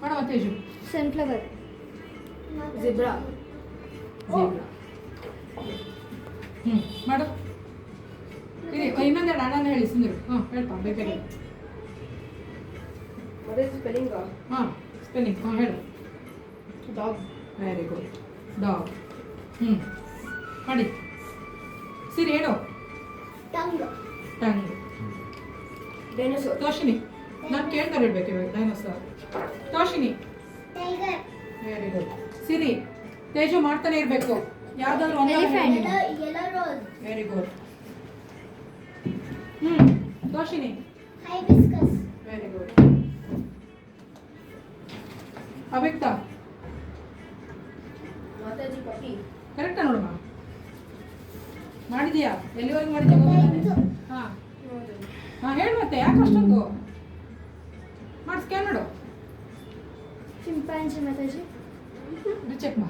ಮಾಡವ Teju. Sunflower. Zebra. ಮಾಡು. ಇರಿ ಇನ್ನೊಂದೆರಡು ಅಣ್ಣನ ಹೇಳಿ ಸುಂದರು. ಹೇಳ್ಪಾ ಬೇಕಾಗಿ. What is spelling? ಸ್ಪೆಲ್ಲಿಂಗ್ ಹೇಳು. Dog. Very good. ಡಾಗ್. ಮಾಡಿ. ಸಿರಿ ಹೇಳು. ಟಂಗ್. ಟಂಗ್. Dinosaur. ತೋಷಿನಿ. ನಾನು ಕೇಳ್ತಾರೆ ಇರ್ಬೇಕು ಇವಾಗ. Dinosaur. Toshini. Tiger. Very good. Siri. Teju ಮಾಡ್ತಾನೆ ಇರಬೇಕು. ಯಾವ್ದಾದ್ರು ಒಂದು yellow rose. Very good. Toshini. Hibiscus. Very good. Avyakta. Mataji ಪಪ್ಪಿ. ಕರೆಕ್ಟಾ ನೋಡಮ್ಮ. ಮಾಡಿದೀಯಾ? ಎಲ್ಲಿವರೆಗೂ ಮಾಡಿದ್ಯಾ? ಹಾಂ ಹೇಳು ಮತ್ತೆ. ಯಾಕೆ ಅಷ್ಟೊಂದು ಮಾಡಿ ಸ್ಕ್ಯಾನ್ ಮಾಡು. ಚಿಂಪಾಂಜಿ ಮಾತಾಜಿ. ಚೆಕ್ ಮಾ.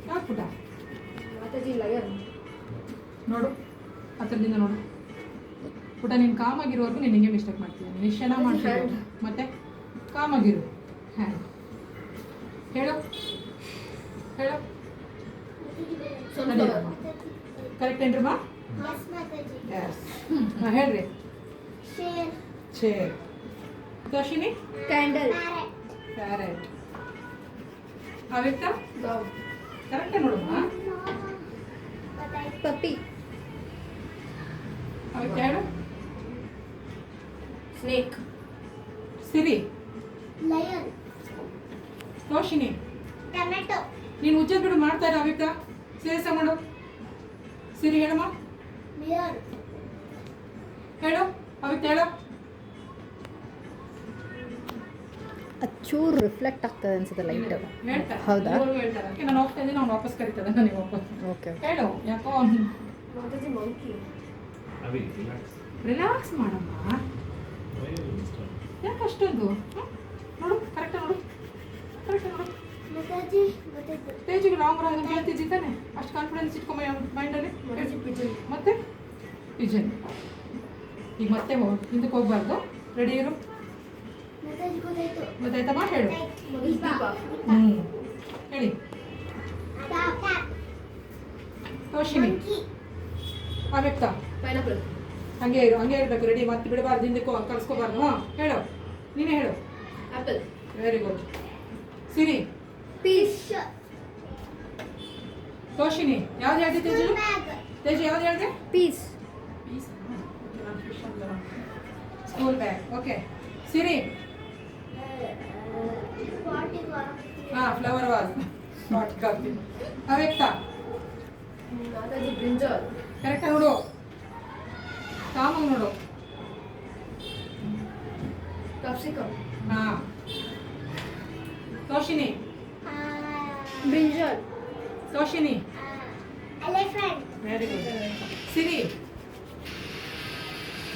ಯಾಕೆ ಪುಟ? ಮಾತಾಜಿ ಲಯನ್. ನೋಡು ಹತ್ರದಿಂದ ನೋಡು ಪುಟ. ನೀನು ಕಾಮಾಗಿರೋವರೆಗೂ ನೀನು ಹಿಂಗೆ ಮಿಸ್ಟೇಕ್ ಮಾಡ್ತೀಯ. ನಿಶ್ಚನ ಮಾಡ್ತೀಯ. ಮತ್ತೆ ಕಾಮಾಗಿರು. ಹ್ಯಾಂಡ್ ಹೇಳು. ಹೇಳು. ಸನ್ಫ್ಲವರ್. ಕರೆಕ್ಟ್ ಏನ್ರಿ ಮಾ? ಯಸ್ ಮಾತಾಜಿ. ಎಸ್. ಹೇಳ್ರಿ. ಶೇರ್. ಚೇರ್. ತೋಷಿನಿ. ಕ್ಯಾಂಡಲ್. ಪ್ಯಾರೆಟ್. ಅವ್ಯಕ್ತ. Dog. ಕರೆಕ್ಟೇ ನೋಡಮ್ಮ. ಪಪ್ಪಿ. ಅವ್ಯಕ್ತ ಹೇಳು. Snake. ಸಿರಿ. ಲಯನ್. ತೋಷಿನಿ. ಟೊಮೆಟೊ. ನೀನು ಉಜ್ಜದ್ ಬಿಡು. ಮಾಡ್ತಾ ಇರೋ ಅವ್ಯಕ್ತ. ಸೇರಿಸ ಮಾಡು. ಸಿರಿ ಹೇಳಮ್ಮ. ಮಿರರ್. ಹೇಳು. ಅವ್ಯಕ್ತ ಹೇಳು. ಚೂರು ರಿಫ್ಲೆಕ್ಟ್ ಆಗ್ತದೆ ಅನ್ಸುತ್ತೆ ಲೈಟ್. ಹೇಳ್ತಾರೆ. ಹೌದಾ? ಇವ್ರು ಹೇಳ್ತಾರೆ. ಅದಕ್ಕೆ ನಾನು ಹೋಗ್ತಾ ಇದ್ದೀನಿ. ಅವ್ನು ವಾಪಸ್ ಕರೀತದೆ ನನಗೆ ವಾಪಸ್. ಓಕೆ. ಹೇಳು. ಯಾಕೋ ಮಾತಾಜಿ monkey. ರಿಲ್ಯಾಕ್ಸ್ ಮಾಡಮ್ಮ. ಯಾಕೆ ಅಷ್ಟೊಂದು? ನೋಡು ಕರೆಕ್ಟ್ ನೋಡು. ಕರೆಕ್ಟ್ ನೋಡು. ಮಾತಾಜಿ ಗೊತ್ತಾಯ್ತು. ತೇಜಿಗೆ ರಾಂಗ್ ರಾಂಗ್ ಅಂತ ಹೇಳ್ತಿದ್ದಿ ತಾನೆ? ಅಷ್ಟು ಕಾನ್ಫಿಡೆನ್ಸ್ ಇಟ್ಕೊಂಬ ಮೈಂಡಲ್ಲಿ. ಮಾತಾಜಿ pigeon. ಮತ್ತೆ ಪಿಜನ್. ಈಗ ಮತ್ತೆ ಹಿಂದಕ್ಕೆ ಹೋಗ್ಬಾರ್ದು. ರೆಡಿ ಇರು. ಮಾತಾಜಿ ಗೊತ್ತಾಯ್ತು. ಗೊತ್ತಾಯ್ತಮ್ಮ? ಹೇಳು. ದೀಪ. ಹೇಳಿ. ಟ್ಯಾಪ್. ತೋಷಿನಿ. ಮಂಕಿ. ಅವ್ಯಕ್ತ. Pineapple. ಹಂಗೆ ಇರು. ಹಂಗೆ ಇರಬೇಕು. ರೆಡಿ. ಮತ್ತೆ ಬಿಡಬಾರ್ದು. ಹಿಂದಕ್ಕೆ ಕಳ್ಸ್ಕೊಬಾರ್ದು. ಹೇಳು. ನೀನೇ ಹೇಳು. Apple. Very good. Siri. Fish. Toshini. ಯಾವ್ದು ಹೇಳಿದೆ ತೇಜು? ಬ್ಯಾಗ್. ತೇಜು ಯಾವ್ದು ಹೇಳಿದೆ? Peas. School bag. Okay. Siri. Flower vase. Not copy. Avyakta. Mataji brinjal. Correct ನೋಡು. ಕಾಮಾಗಿ ನೋಡು. Capsicum. Toshini. Brinjal. Toshini. Elephant. Very good. Siri.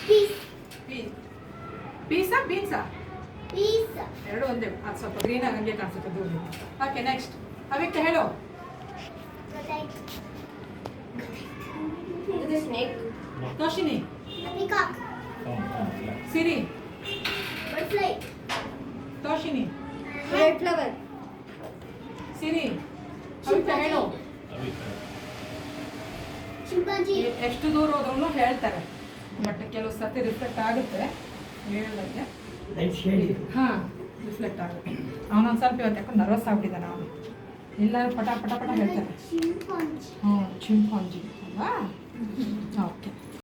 Peas. ಪೀಸಾ ಬೀನ್ಸಾ? ಪೀಸ್. ಎರಡು ಒಂದೇ. ಅದು ಸ್ವಲ್ಪ ಗ್ರೀನ್ ಆಗಿ ಹಂಗೆ ಕಾಣಿಸುತ್ತೆ ದೂರ. Okay next. ಅವ್ಯಕ್ತ ಹೇಳು. ಗೊತ್ತಾಯ್ತು. It is snake. Toshini. Peacock. Siri. Butterfly. Toshini. Red flower. Siri. ಅವ್ಯಕ್ತ ಹೇಳು. ಚಿಂಪಾಂಜಿ. ಎಷ್ಟು ದೂರ ಹೋದ್ರೂ ಹೇಳ್ತಾರೆ. ಬಟ್ ಕೆಲವು ಸತಿ ರಿಫ್ಲೆಕ್ಟ್ ಆಗುತ್ತೆ ಹೇಳೋದಕ್ಕೆ. ಹಾಂ ರಿಫ್ಲೆಕ್ಟ್ ಆಗುತ್ತೆ. ಅವನೊಂದು ಸ್ವಲ್ಪ ಇವತ್ತು ಯಾಕಂದ್ರೆ ನರ್ವಸ್ ಆಗ್ಬಿಟ್ಟಿದ್ದಾನೆ ಅವನು. ಎಲ್ಲರೂ ಪಟ ಪಟ ಪಟ ಹೇಳ್ತಾರೆ. ಚಿಂಪಾಂಜಿ. ಚಿಂಪಾಂಜಿ ಅಲ್ವಾ?